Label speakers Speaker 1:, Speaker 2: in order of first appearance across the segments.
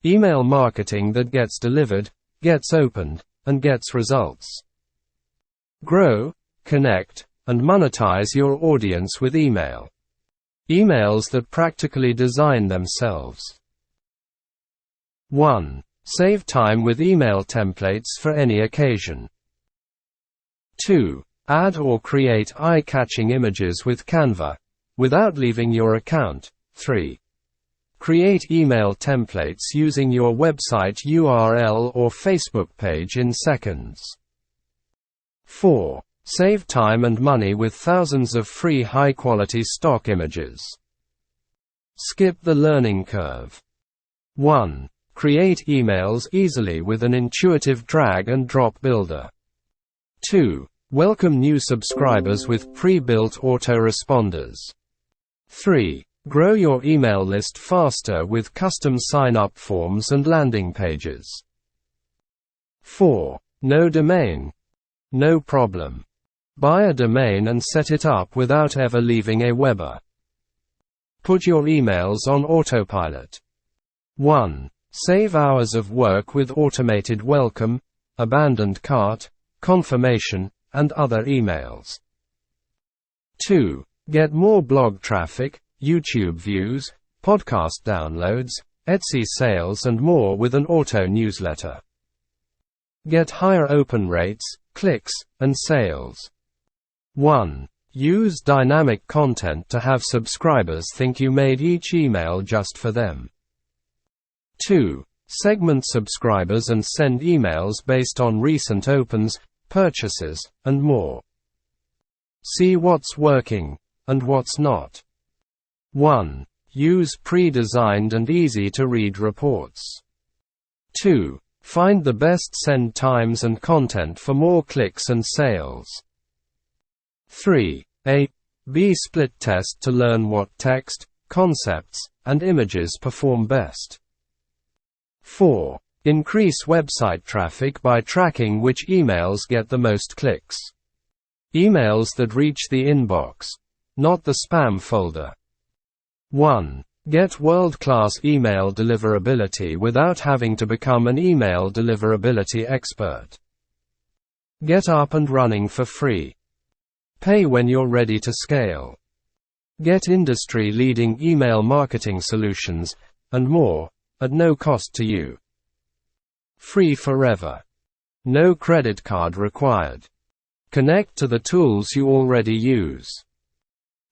Speaker 1: Email marketing that gets delivered, gets opened, and gets results. Grow, connect, and monetize your audience with email. Emails that practically design themselves. 1. Save time with email templates for any occasion. 2. Add or create eye-catching images with Canva, without leaving your account. 3. Create email templates using your website URL or Facebook page in seconds. 4. Save time and money with thousands of free high-quality stock images. Skip the learning curve. 1. Create emails easily with an intuitive drag-and-drop builder. 2. Welcome new subscribers with pre-built autoresponders. 3. Grow your email list faster with custom sign-up forms and landing pages. 4. No domain? No problem. Buy a domain and set it up without ever leaving Aweber. Put your emails on autopilot. 1. Save hours of work with automated welcome, abandoned cart, confirmation, and other emails. 2. Get more blog traffic, YouTube views, podcast downloads, Etsy sales and more with an auto-newsletter. Get higher open rates, clicks, and sales. 1. Use dynamic content to have subscribers think you made each email just for them. 2. Segment subscribers and send emails based on recent opens, purchases, and more. See what's working, and what's not. 1. Use pre-designed and easy-to-read reports. 2. Find the best send times and content for more clicks and sales. 3. A/B split test to learn what text, concepts, and images perform best. 4. Increase website traffic by tracking which emails get the most clicks. Emails that reach the inbox, not the spam folder. 1. Get world-class email deliverability without having to become an email deliverability expert. Get up and running for free. Pay when you're ready to scale. Get industry-leading email marketing solutions, and more, at no cost to you. Free forever. No credit card required. Connect to the tools you already use.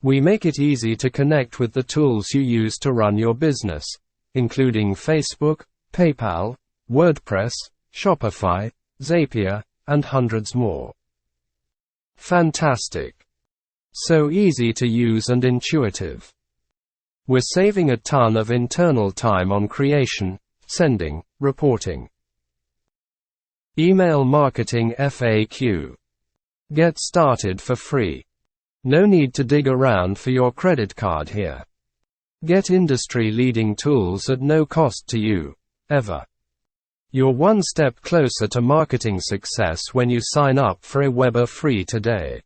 Speaker 1: We make it easy to connect with the tools you use to run your business, including Facebook, PayPal, WordPress, Shopify, Zapier, and hundreds more. Fantastic. So easy to use and intuitive. We're saving a ton of internal time on creation, sending, reporting. Email Marketing FAQ. Get started for free. No need to dig around for your credit card here. Get industry-leading tools at no cost to you, ever. You're one step closer to marketing success when you sign up for Aweber free today.